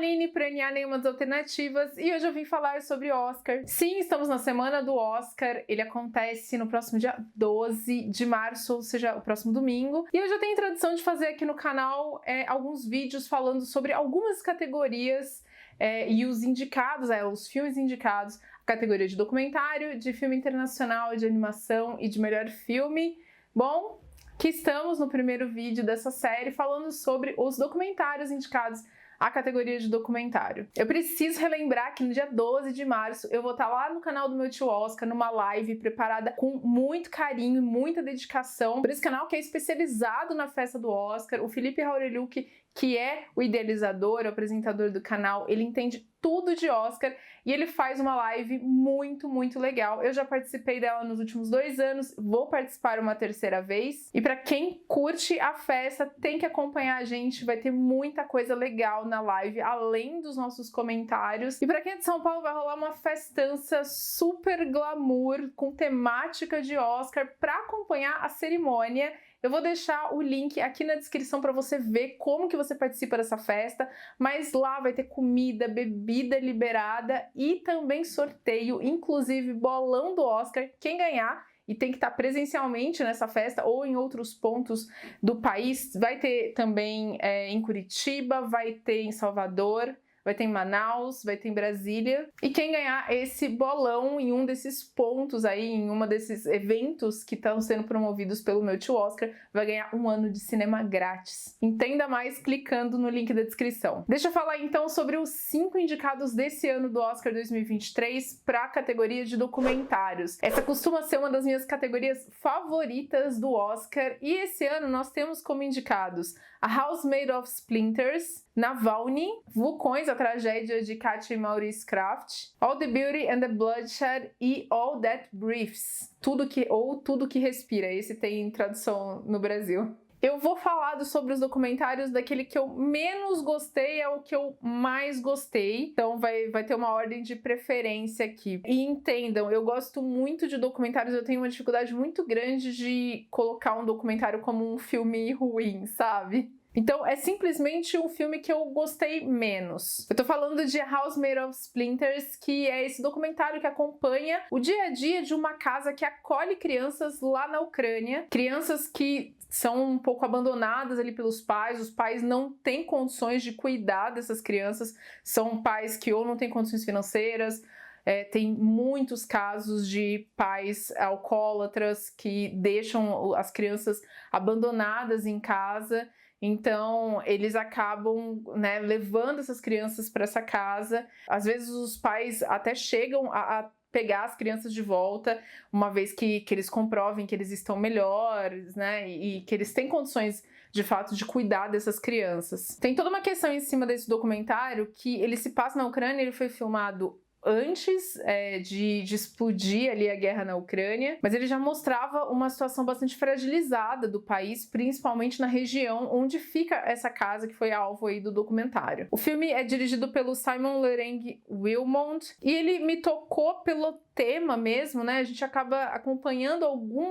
Aline Praniar Nenhuma das Alternativas, e hoje eu vim falar sobre Oscar. Sim, estamos na semana do Oscar, ele acontece no próximo dia 12 de março, ou seja, o próximo domingo. E eu já tenho tradição de fazer aqui no canal alguns vídeos falando sobre algumas categorias e os indicados, os filmes indicados, a categoria de documentário, de filme internacional, de animação e de melhor filme. Bom, que estamos no primeiro vídeo dessa série falando sobre os documentários indicados à categoria de documentário. Eu preciso relembrar que no dia 12 de março eu vou estar lá no canal do meu tio Oscar, numa live preparada com muito carinho e muita dedicação por esse canal que é especializado na festa do Oscar. O Felipe Raureliuk, que é o idealizador, o apresentador do canal, ele entende tudo de Oscar e ele faz uma live muito legal. Eu já participei dela nos últimos 2 anos, vou participar uma terceira vez. E para quem curte a festa, tem que acompanhar a gente, vai ter muita coisa legal na live, além dos nossos comentários. E para quem é de São Paulo, vai rolar uma festança super glamour, com temática de Oscar, para acompanhar a cerimônia. Eu vou deixar o link aqui na descrição para você ver como que você participa dessa festa, mas lá vai ter comida, bebida liberada e também sorteio, inclusive bolão do Oscar. Quem ganhar e tem que estar presencialmente nessa festa ou em outros pontos do país, vai ter também em Curitiba, vai ter em Salvador, vai ter em Manaus, vai ter em Brasília. E quem ganhar esse bolão em um desses pontos aí, em uma desses eventos que estão sendo promovidos pelo meu tio Oscar, vai ganhar 1 ano de cinema grátis. Entenda mais clicando no link da descrição. Deixa eu falar então sobre os 5 indicados desse ano do Oscar 2023 para a categoria de documentários. Essa costuma ser uma das minhas categorias favoritas do Oscar e esse ano nós temos como indicados A House Made of Splinters, Navalny, Vulcões, a tragédia de Katya e Maurice Kraft, All the Beauty and the Bloodshed e All That Breathes, Tudo que Respira. Esse tem tradução no Brasil. Eu vou falar sobre os documentários daquele que eu menos gostei ao que eu mais gostei. Então vai ter uma ordem de preferência aqui. E entendam, eu gosto muito de documentários, eu tenho uma dificuldade muito grande de colocar um documentário como um filme ruim, sabe? Então é simplesmente um filme que eu gostei menos. Eu tô falando de A House Made of Splinters, que é esse documentário que acompanha o dia a dia de uma casa que acolhe crianças lá na Ucrânia. Crianças que são um pouco abandonadas ali pelos pais, os pais não têm condições de cuidar dessas crianças, são pais que ou não têm condições financeiras, tem muitos casos de pais alcoólatras que deixam as crianças abandonadas em casa. Então, eles acabam, levando essas crianças para essa casa. Às vezes, os pais até chegam a pegar as crianças de volta, uma vez que eles comprovem que eles estão melhores, e que eles têm condições, de fato, de cuidar dessas crianças. Tem toda uma questão em cima desse documentário que ele se passa na Ucrânia, ele foi filmado antes de explodir ali a guerra na Ucrânia, mas ele já mostrava uma situação bastante fragilizada do país, principalmente na região onde fica essa casa que foi alvo aí do documentário. O filme é dirigido pelo Simon Leung-Wilmont e ele me tocou pelo tema mesmo, A gente acaba acompanhando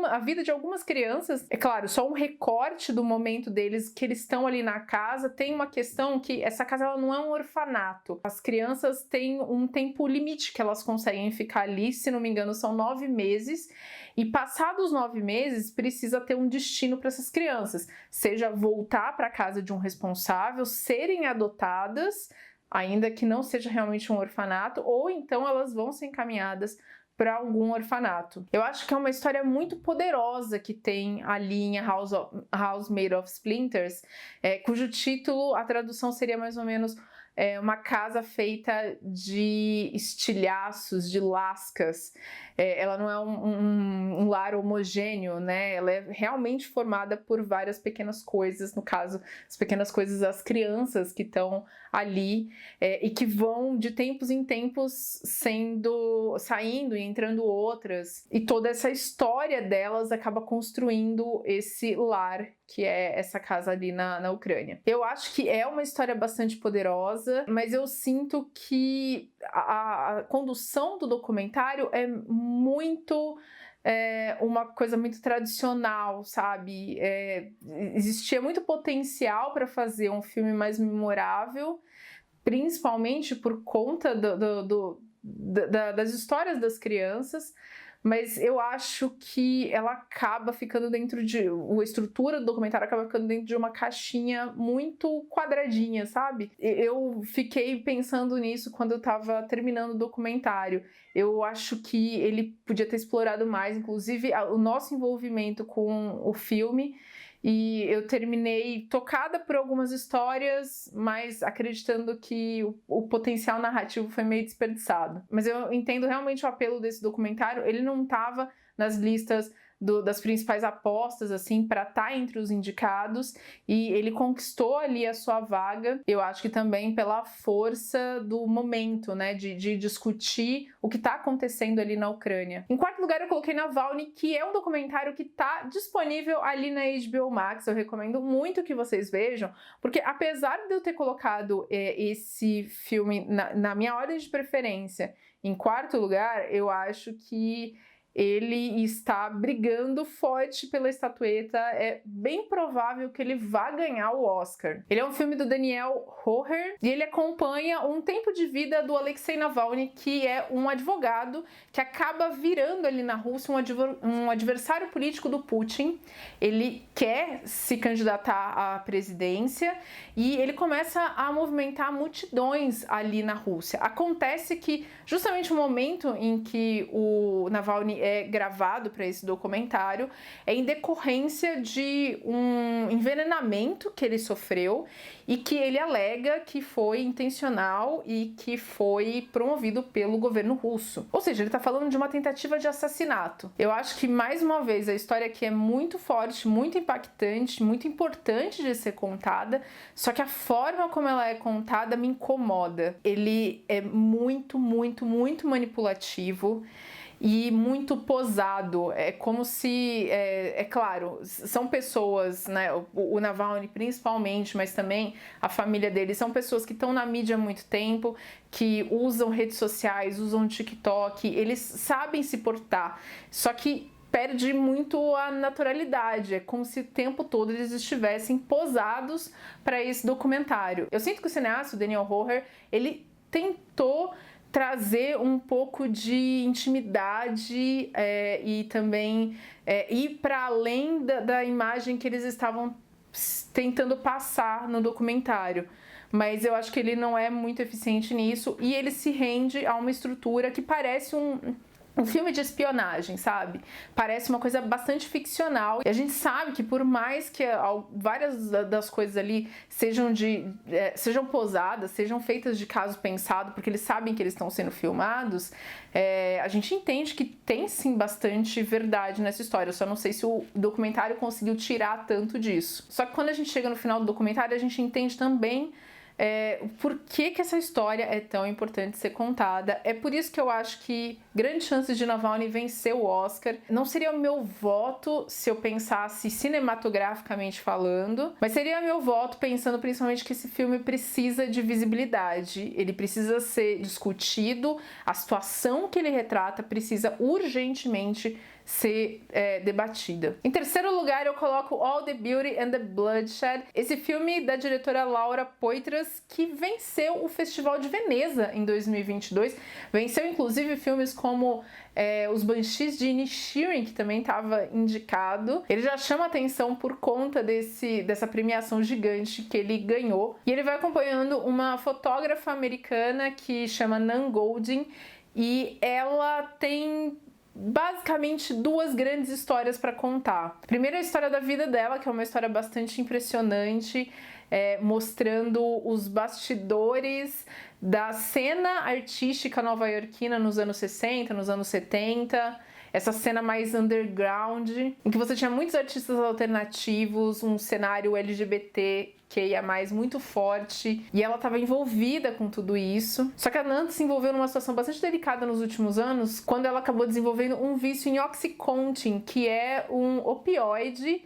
a vida de algumas crianças. É claro, só um recorte do momento deles, que eles estão ali na casa. Tem uma questão que essa casa ela não é um orfanato. As crianças têm um tempo limite que elas conseguem ficar ali, se não me engano, são 9 meses. E passados 9 meses, precisa ter um destino para essas crianças. Seja voltar para a casa de um responsável, serem adotadas, ainda que não seja realmente um orfanato, ou então elas vão ser encaminhadas para algum orfanato. Eu acho que é uma história muito poderosa que tem ali em A House Made of Splinters, cujo título, a tradução seria mais ou menos uma casa feita de estilhaços, de lascas. Ela não é um lar homogêneo, Ela é realmente formada por várias pequenas coisas, no caso, as pequenas coisas, as crianças que estão ali e que vão de tempos em tempos saindo e entrando outras. E toda essa história delas acaba construindo esse lar que é essa casa ali na Ucrânia. Eu acho que é uma história bastante poderosa, mas eu sinto que a condução do documentário é muito uma coisa muito tradicional, sabe? Existia muito potencial para fazer um filme mais memorável, principalmente por conta das histórias das crianças, mas eu acho que ela acaba ficando dentro de... A estrutura do documentário acaba ficando dentro de uma caixinha muito quadradinha, sabe? Eu fiquei pensando nisso quando eu tava terminando o documentário. Eu acho que ele podia ter explorado mais, inclusive, o nosso envolvimento com o filme. E eu terminei tocada por algumas histórias, mas acreditando que o potencial narrativo foi meio desperdiçado. Mas eu entendo realmente o apelo desse documentário. Ele não estava nas listas das principais apostas, assim, para estar entre os indicados, e ele conquistou ali a sua vaga, eu acho que também pela força do momento, né, de discutir o que está acontecendo ali na Ucrânia. Em quarto lugar, eu coloquei Navalny, que é um documentário que está disponível ali na HBO Max. Eu recomendo muito que vocês vejam, porque apesar de eu ter colocado esse filme na minha ordem de preferência em quarto lugar, eu acho que ele está brigando forte pela estatueta. É bem provável que ele vá ganhar o Oscar. Ele é um filme do Daniel Hoher e ele acompanha um tempo de vida do Alexei Navalny, que é um advogado que acaba virando ali na Rússia um adversário político do Putin. Ele quer se candidatar à presidência e ele começa a movimentar multidões ali na Rússia. Acontece que justamente o momento em que o Navalny é gravado para esse documentário é em decorrência de um envenenamento que ele sofreu e que ele alega que foi intencional e que foi promovido pelo governo russo. Ou seja, ele está falando de uma tentativa de assassinato. Eu acho que, mais uma vez, a história aqui é muito forte, muito impactante, muito importante de ser contada, só que a forma como ela é contada me incomoda. Ele é muito, muito, muito manipulativo e muito posado. É como se, claro, são pessoas, né, o Navalny principalmente, mas também a família dele, são pessoas que estão na mídia há muito tempo, que usam redes sociais, usam TikTok, eles sabem se portar, só que perde muito a naturalidade. É como se o tempo todo eles estivessem posados para esse documentário. Eu sinto que o cineasta, o Daniel Hoher, ele tentou trazer um pouco de intimidade e também ir para além da imagem que eles estavam tentando passar no documentário. Mas eu acho que ele não é muito eficiente nisso e ele se rende a uma estrutura que parece um filme de espionagem, sabe? Parece uma coisa bastante ficcional. E a gente sabe que por mais que várias das coisas ali sejam posadas, sejam feitas de caso pensado, porque eles sabem que eles estão sendo filmados, a gente entende que tem sim bastante verdade nessa história. Eu só não sei se o documentário conseguiu tirar tanto disso. Só que quando a gente chega no final do documentário, a gente entende também por que essa história é tão importante ser contada. É por isso que eu acho que grandes chances de Navalny vencer o Oscar. Não seria o meu voto se eu pensasse cinematograficamente falando, mas seria meu voto pensando principalmente que esse filme precisa de visibilidade, ele precisa ser discutido, a situação que ele retrata precisa urgentemente ser debatida. Em terceiro lugar, eu coloco All the Beauty and the Bloodshed, esse filme da diretora Laura Poitras, que venceu o Festival de Veneza em 2022, venceu inclusive filmes como Os Banshees de Inisherin, que também estava indicado. Ele já chama atenção por conta dessa premiação gigante que ele ganhou, e ele vai acompanhando uma fotógrafa americana que chama Nan Goldin, e ela tem basicamente duas grandes histórias para contar. Primeiro, a história da vida dela, que é uma história bastante impressionante, mostrando os bastidores da cena artística nova-iorquina nos anos 60, nos anos 70, essa cena mais underground, em que você tinha muitos artistas alternativos, um cenário LGBT que ia mais muito forte, e ela estava envolvida com tudo isso. Só que a Nan se envolveu numa situação bastante delicada nos últimos anos, quando ela acabou desenvolvendo um vício em Oxycontin, que é um opioide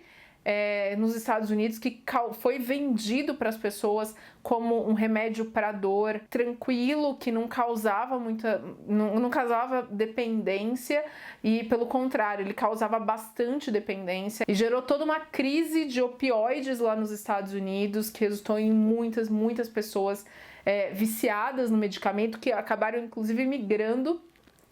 nos Estados Unidos que foi vendido para as pessoas como um remédio para dor tranquilo, que não causava não causava dependência, e pelo contrário, ele causava bastante dependência e gerou toda uma crise de opioides lá nos Estados Unidos, que resultou em muitas pessoas viciadas no medicamento, que acabaram inclusive migrando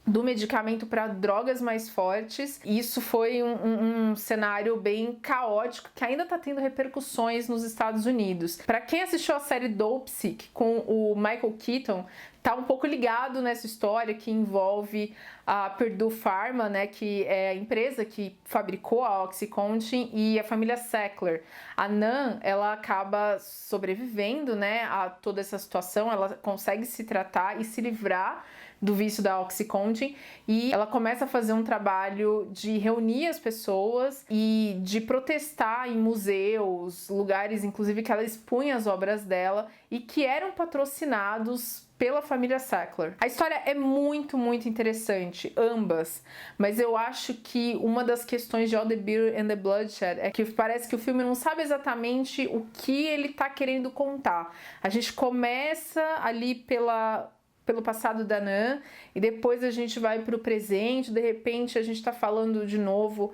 do medicamento para drogas mais fortes. Isso foi um cenário bem caótico que ainda está tendo repercussões nos Estados Unidos. Para quem assistiu a série Dopesick com o Michael Keaton, tá um pouco ligado nessa história que envolve a Purdue Pharma, né, que é a empresa que fabricou a OxyContin, e a família Sackler. A Nan, ela acaba sobrevivendo, né, a toda essa situação, ela consegue se tratar e se livrar do vício da OxyContin, e ela começa a fazer um trabalho de reunir as pessoas e de protestar em museus, lugares inclusive que ela expunha as obras dela e que eram patrocinados pela família Sackler. A história é muito interessante, ambas, mas eu acho que uma das questões de All the Beer and the Bloodshed é que parece que o filme não sabe exatamente o que ele tá querendo contar. A gente começa ali pelo passado da Nan, e depois a gente vai para o presente, de repente a gente está falando de novo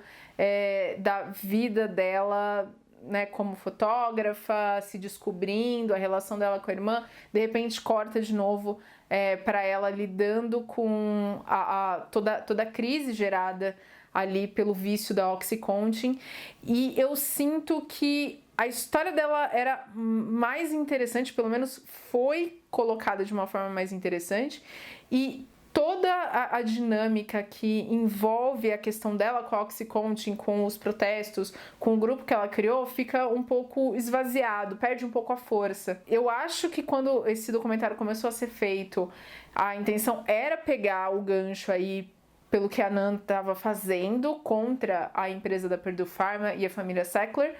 da vida dela, né, como fotógrafa, se descobrindo, a relação dela com a irmã, de repente corta de novo para ela lidando com toda a crise gerada ali pelo vício da OxyContin, e eu sinto que a história dela era mais interessante, pelo menos foi colocada de uma forma mais interessante, e toda a dinâmica que envolve a questão dela com a OxyContin, com os protestos, com o grupo que ela criou, fica um pouco esvaziado, perde um pouco a força. Eu acho que quando esse documentário começou a ser feito, a intenção era pegar o gancho aí pelo que a Nan estava fazendo contra a empresa da Purdue Pharma e a família Sackler,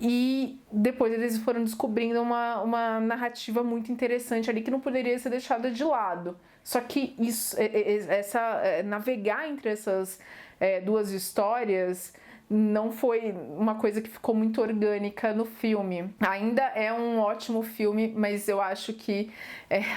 e depois eles foram descobrindo uma narrativa muito interessante ali que não poderia ser deixada de lado. Só que navegar entre essas duas histórias não foi uma coisa que ficou muito orgânica no filme. Ainda é um ótimo filme, mas eu acho que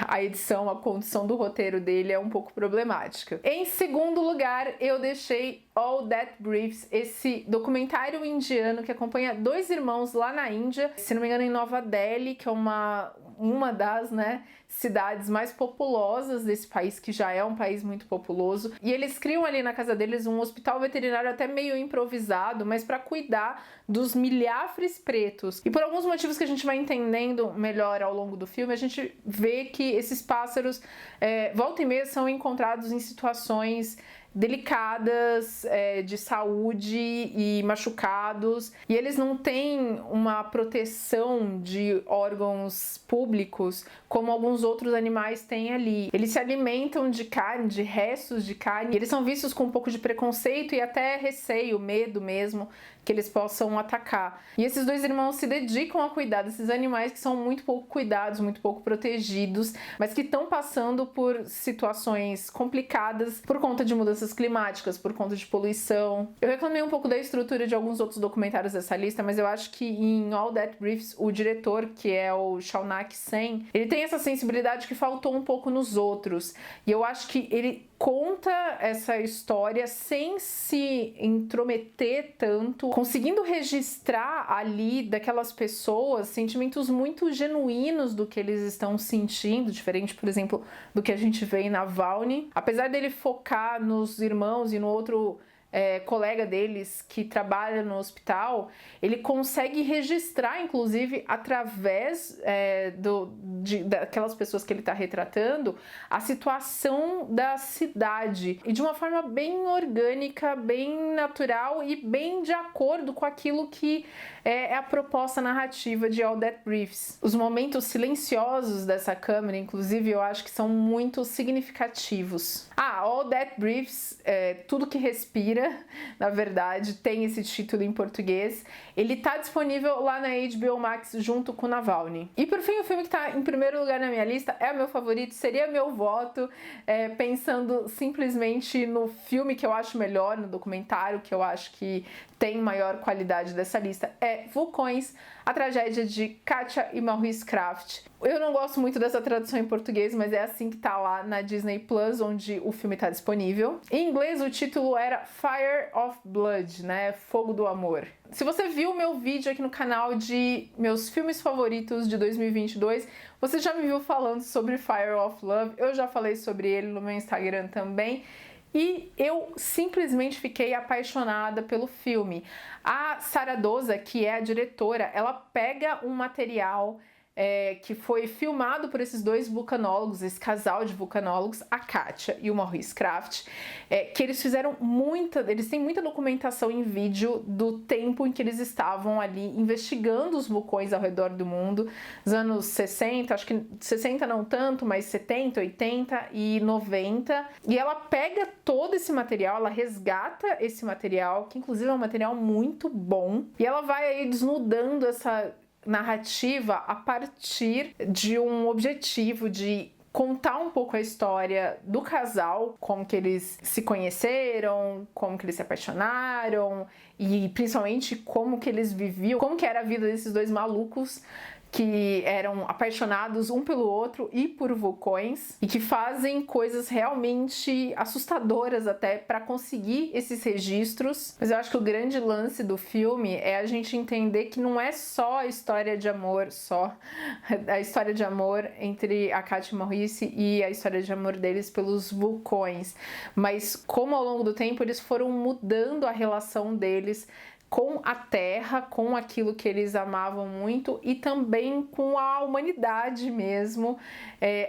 a edição, a condução do roteiro dele é um pouco problemática. Em segundo lugar, eu deixei All That Briefs, esse documentário indiano que acompanha dois irmãos lá na Índia, se não me engano em Nova Delhi, que é uma das, né, cidades mais populosas desse país, que já é um país muito populoso, e eles criam ali na casa deles um hospital veterinário até meio improvisado, mas para cuidar dos milhafres pretos. E por alguns motivos que a gente vai entendendo melhor ao longo do filme, a gente vê que esses pássaros volta e meia são encontrados em situações delicadas, de saúde e machucados, e eles não têm uma proteção de órgãos públicos como alguns outros animais têm ali. Eles se alimentam de carne, de restos de carne, e eles são vistos com um pouco de preconceito e até receio, medo mesmo, que eles possam atacar. E esses dois irmãos se dedicam a cuidar desses animais que são muito pouco cuidados, muito pouco protegidos, mas que estão passando por situações complicadas por conta de mudanças climáticas, por conta de poluição. Eu reclamei um pouco da estrutura de alguns outros documentários dessa lista, mas eu acho que em All That Briefs, o diretor, que é o Shaunak Sen, ele tem essa sensibilidade que faltou um pouco nos outros. E eu acho que ele conta essa história sem se intrometer tanto, conseguindo registrar ali daquelas pessoas sentimentos muito genuínos do que eles estão sentindo, diferente, por exemplo, do que a gente vê em Navalny. Apesar dele focar nos irmãos e no outro colega deles que trabalha no hospital, ele consegue registrar, inclusive, através daquelas pessoas que ele está retratando, a situação da cidade, e de uma forma bem orgânica, bem natural e bem de acordo com aquilo que é a proposta narrativa de All That Briefs. Os momentos silenciosos dessa câmera, inclusive, eu acho que são muito significativos. All That Briefs, Tudo que Respira, na verdade, tem esse título em português. Ele tá disponível lá na HBO Max junto com Navalny. E por fim, o filme que tá em primeiro lugar na minha lista, é o meu favorito, seria meu voto, pensando simplesmente no filme que eu acho melhor, no documentário que eu acho que tem maior qualidade dessa lista, é Vulcões, a tragédia de Katja e Maurice Kraft. Eu não gosto muito dessa tradução em português, mas é assim que tá lá na Disney Plus, onde o filme tá disponível. Em inglês, o título era Fire of Blood, né? Fogo do Amor. Se você viu o meu vídeo aqui no canal de meus filmes favoritos de 2022, você já me viu falando sobre Fire of Love, eu já falei sobre ele no meu Instagram também. E eu simplesmente fiquei apaixonada pelo filme. A Sara Dosa, que é a diretora, ela pega um material que foi filmado por esses dois vulcanólogos, esse casal de vulcanólogos, a Katja e o Maurice Kraft, que eles fizeram eles têm muita documentação em vídeo do tempo em que eles estavam ali investigando os vulcões ao redor do mundo, nos anos 60, acho que 60 não tanto, mas 70, 80 e 90, e ela pega todo esse material, ela resgata esse material, que inclusive é um material muito bom, e ela vai aí desnudando essa narrativa a partir de um objetivo de contar um pouco a história do casal, como que eles se conheceram, como que eles se apaixonaram e principalmente como que eles viviam, como que era a vida desses dois malucos que eram apaixonados um pelo outro e por vulcões e que fazem coisas realmente assustadoras até para conseguir esses registros. Mas eu acho que o grande lance do filme é a gente entender que não é só a história de amor, a história de amor entre a Katja e o Maurice e a história de amor deles pelos vulcões, mas como ao longo do tempo eles foram mudando a relação deles com a Terra, com aquilo que eles amavam muito e também com a humanidade mesmo,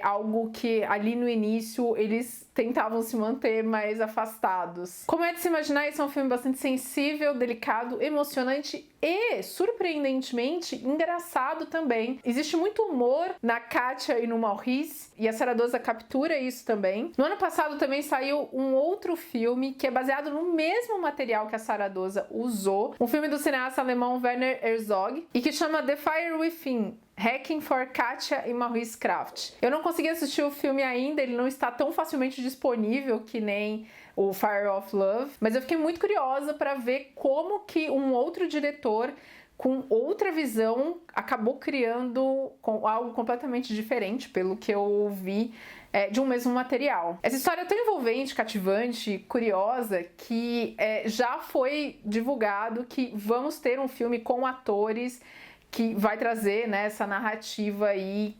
algo que ali no início eles tentavam se manter mais afastados. Como é de se imaginar, esse é um filme bastante sensível, delicado, emocionante e, surpreendentemente, engraçado também. Existe muito humor na Katja e no Maurice, e a Sara Dosa captura isso também. No ano passado também saiu um outro filme que é baseado no mesmo material que a Sara Dosa usou, um filme do cineasta alemão Werner Herzog, e que chama The Fire Within, Hacking for Katja e Maurice Kraft. Eu não consegui assistir o filme ainda, ele não está tão facilmente disponível que nem o Fire of Love, mas eu fiquei muito curiosa para ver como que um outro diretor com outra visão acabou criando algo completamente diferente, pelo que eu ouvi, de um mesmo material. Essa história é tão envolvente, cativante, curiosa, que já foi divulgado que vamos ter um filme com atores que vai trazer, né, essa narrativa aí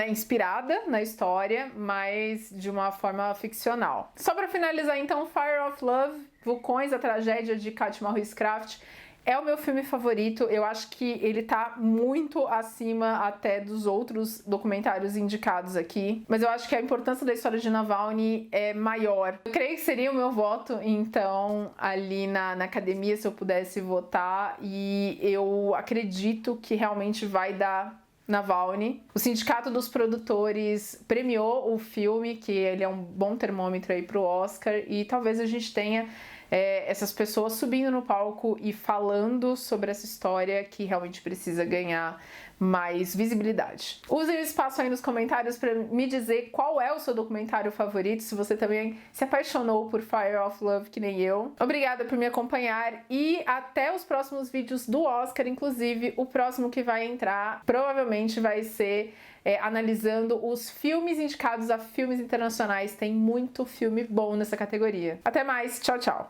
inspirada na história, mas de uma forma ficcional. Só para finalizar então, Fire of Love, Vulcões, a tragédia de Katja e Maurice Kraft, é o meu filme favorito. Eu acho que ele tá muito acima até dos outros documentários indicados aqui, mas eu acho que a importância da história de Navalny é maior. Eu creio que seria o meu voto, então, ali na academia, se eu pudesse votar, e eu acredito que realmente vai dar Navalny. O Sindicato dos Produtores premiou o filme, que ele é um bom termômetro aí pro Oscar, e talvez a gente tenha essas pessoas subindo no palco e falando sobre essa história que realmente precisa ganhar mais visibilidade. Use o espaço aí nos comentários para me dizer qual é o seu documentário favorito, se você também se apaixonou por Fire of Love que nem eu. Obrigada por me acompanhar e até os próximos vídeos do Oscar, inclusive o próximo que vai entrar provavelmente vai ser analisando os filmes indicados a filmes internacionais. Tem muito filme bom nessa categoria. Até mais, tchau, tchau!